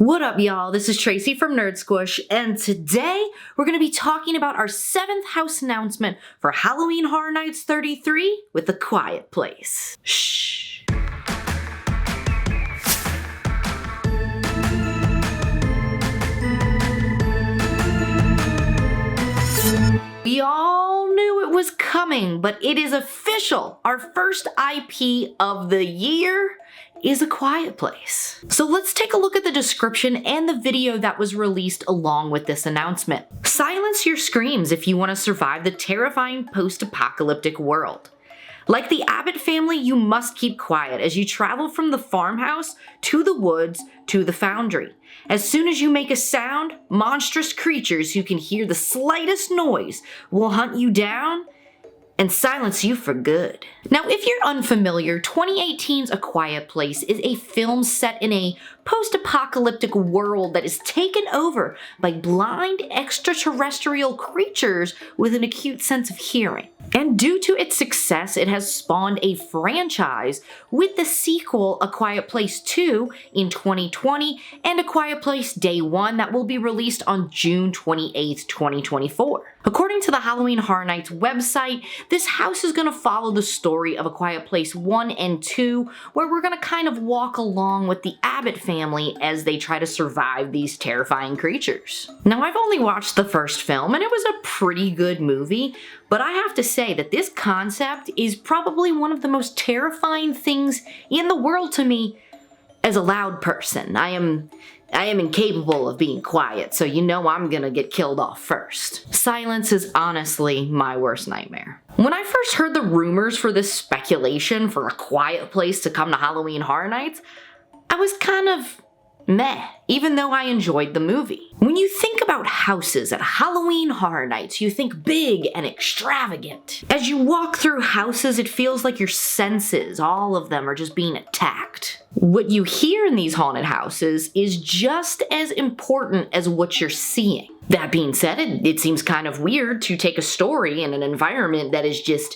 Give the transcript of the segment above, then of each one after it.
What up, y'all? This is Tracy from Nerd Squish, and today we're going to be talking about our 7th house announcement for Halloween Horror Nights 33 with A Quiet Place. Shh. We all knew it was coming, but it is official. Our first IP of the year is A Quiet Place. So let's take a look at the description and the video that was released along with this announcement. Silence your screams if you want to survive the terrifying post-apocalyptic world. Like the Abbott family, you must keep quiet as you travel from the farmhouse to the woods to the foundry. As soon as you make a sound, monstrous creatures who can hear the slightest noise will hunt you down and silence you for good. Now, if you're unfamiliar, 2018's A Quiet Place is a film set in a post-apocalyptic world that is taken over by blind extraterrestrial creatures with an acute sense of hearing. And due to its success, it has spawned a franchise with the sequel A Quiet Place 2 in 2020 and A Quiet Place Day 1 that will be released on June 28, 2024. According to the Halloween Horror Nights website, this house is going to follow the story of A Quiet Place 1 and 2, where we're going to kind of walk along with the Abbott family as they try to survive these terrifying creatures. Now, I've only watched the first film, and it was a pretty good movie, but I have to say that this concept is probably one of the most terrifying things in the world to me as a loud person. I am incapable of being quiet, so you know I'm gonna get killed off first. Silence is honestly my worst nightmare. When I first heard the rumors for this speculation for A Quiet Place to come to Halloween Horror Nights, I was kind of meh, even though I enjoyed the movie. When you think about houses at Halloween Horror Nights, you think big and extravagant. As you walk through houses, it feels like your senses, all of them, are just being attacked. What you hear in these haunted houses is just as important as what you're seeing. That being said, it seems kind of weird to take a story in an environment that is just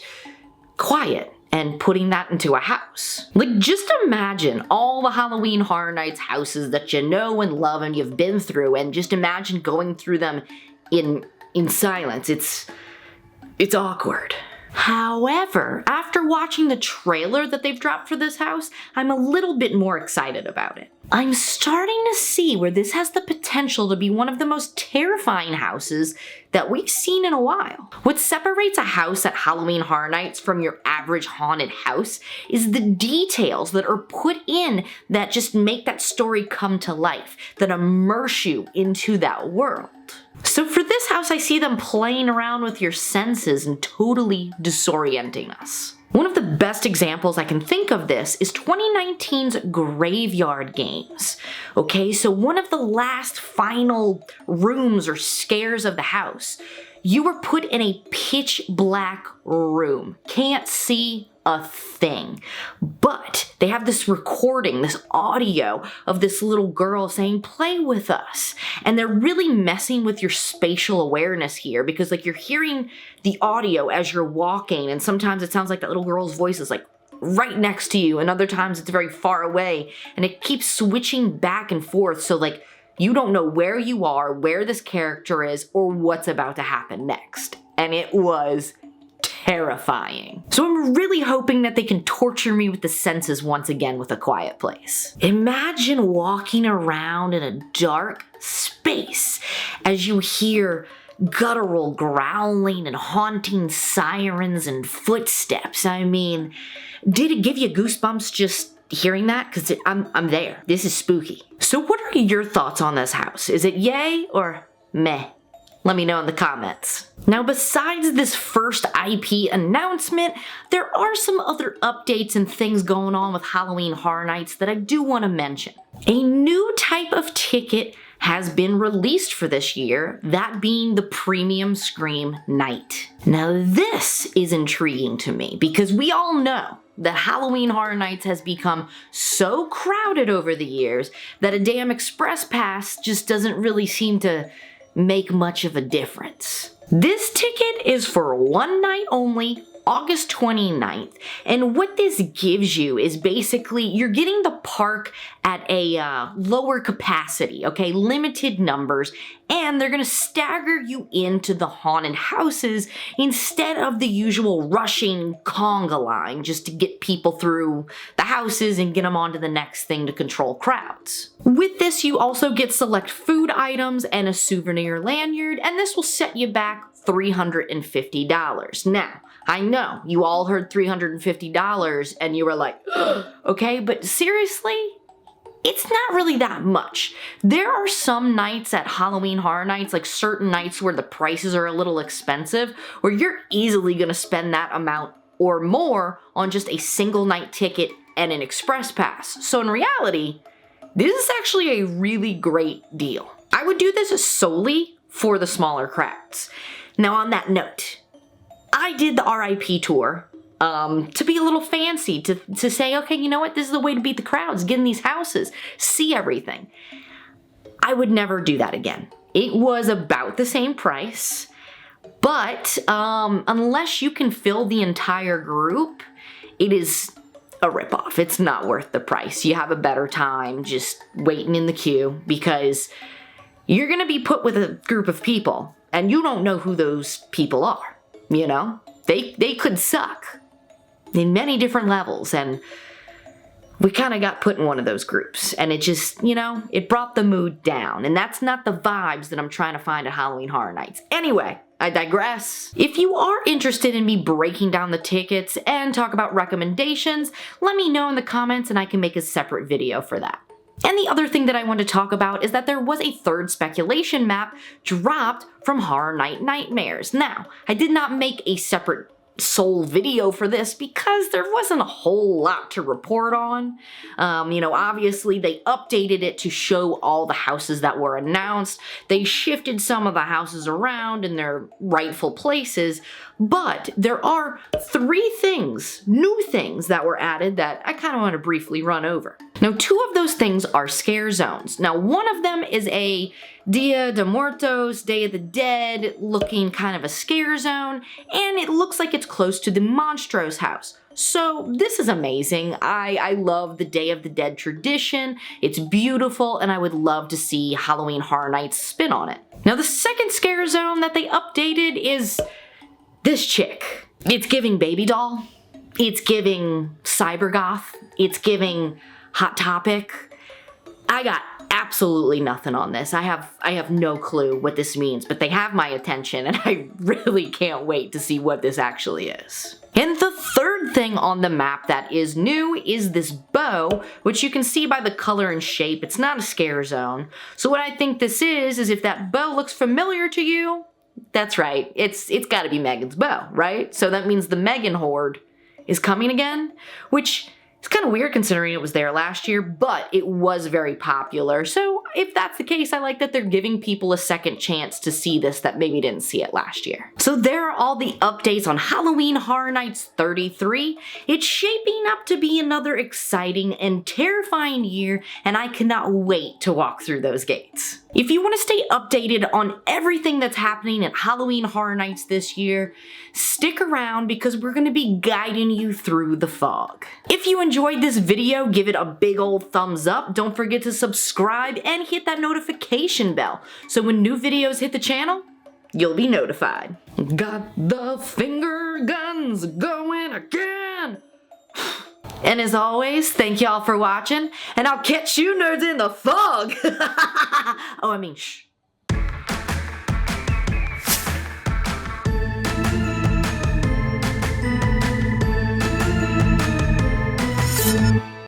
quiet and putting that into a house. Like, just imagine all the Halloween Horror Nights houses that you know and love and you've been through, and just imagine going through them in silence. It's awkward. However, after watching the trailer that they've dropped for this house, I'm a little bit more excited about it. I'm starting to see where this has the potential to be one of the most terrifying houses that we've seen in a while. What separates a house at Halloween Horror Nights from your average haunted house is the details that are put in that just make that story come to life, that immerse you into that world. So for this house, I see them playing around with your senses and totally disorienting us. One of the best examples I can think of this is 2019's Graveyard Games. Okay, so one of the last final rooms or scares of the house, you were put in a pitch black room. Can't see a thing. But they have this recording, this audio of this little girl saying, "Play with us." And they're really messing with your spatial awareness here, because like you're hearing the audio as you're walking, and sometimes it sounds like that little girl's voice is like right next to you, and other times it's very far away, and it keeps switching back and forth, so like you don't know where you are, where this character is, or what's about to happen next. And it was terrifying. So I'm really hoping that they can torture me with the senses once again with A Quiet Place. Imagine walking around in a dark space as you hear guttural growling and haunting sirens and footsteps. I mean, did it give you goosebumps just hearing that? Because I'm there. This is spooky. So what are your thoughts on this house? Is it yay or meh? Let me know in the comments. Now, besides this first IP announcement, there are some other updates and things going on with Halloween Horror Nights that I do want to mention. A new type of ticket has been released for this year, that being the Premium Scream Night. Now, this is intriguing to me because we all know that Halloween Horror Nights has become so crowded over the years that a damn express pass just doesn't really seem to make much of a difference. This ticket is for one night only, August 29th. And what this gives you is basically you're getting the park at a lower capacity, okay? Limited numbers. And they're going to stagger you into the haunted houses instead of the usual rushing conga line just to get people through the houses and get them on to the next thing to control crowds. With this, you also get select food items and a souvenir lanyard, and this will set you back $350. Now, I know you all heard $350 and you were like, okay, but seriously? It's not really that much. There are some nights at Halloween Horror Nights, like certain nights where the prices are a little expensive, where you're easily gonna spend that amount or more on just a single night ticket and an express pass. So in reality, this is actually a really great deal. I would do this solely for the smaller crowds. Now on that note, I did the RIP tour to be a little fancy, to say, okay, you know what, this is the way to beat the crowds, get in these houses, see everything. I would never do that again. It was about the same price, but unless you can fill the entire group, it is a ripoff. It's not worth the price. You have a better time just waiting in the queue because you're gonna be put with a group of people and you don't know who those people are, you know? They could suck in many different levels, and we kind of got put in one of those groups, and it just, you know, it brought the mood down, and that's not the vibes that I'm trying to find at Halloween Horror Nights. Anyway, I digress. If you are interested in me breaking down the tickets and talk about recommendations, let me know in the comments and I can make a separate video for that. And the other thing that I want to talk about is that there was a third speculation map dropped from Horror Night Nightmares. Now, I did not make a separate sole video for this because there wasn't a whole lot to report on. You know, obviously they updated it to show all the houses that were announced. They shifted some of the houses around in their rightful places, but there are 3 things, new things that were added that I kind of want to briefly run over. Now, 2 of those things are scare zones. Now, one of them is a Dia de Muertos, Day of the Dead, looking kind of a scare zone, and it looks like it's close to the Monstros house. So this is amazing. I love the Day of the Dead tradition. It's beautiful, and I would love to see Halloween Horror Nights spin on it. Now, the second scare zone that they updated is this chick. It's giving baby doll. It's giving cybergoth. It's giving Hot Topic. I got absolutely nothing on this. I have no clue what this means, but they have my attention and I really can't wait to see what this actually is. And the third thing on the map that is new is this bow, which you can see by the color and shape. It's not a scare zone. So what I think this is if that bow looks familiar to you, that's right, it's gotta be Megan's bow, right? So that means the Megan horde is coming again, which it's kind of weird considering it was there last year, but it was very popular. So if that's the case, I like that they're giving people a second chance to see this that maybe didn't see it last year. So there are all the updates on Halloween Horror Nights 33. It's shaping up to be another exciting and terrifying year, and I cannot wait to walk through those gates. If you want to stay updated on everything that's happening at Halloween Horror Nights this year, stick around because we're going to be guiding you through the fog. If you enjoyed this video, give it a big old thumbs up. Don't forget to subscribe and hit that notification bell so when new videos hit the channel, you'll be notified. Got the finger guns going again! And as always, thank y'all for watching, and I'll catch you nerds in the fog! Oh, I mean, shh.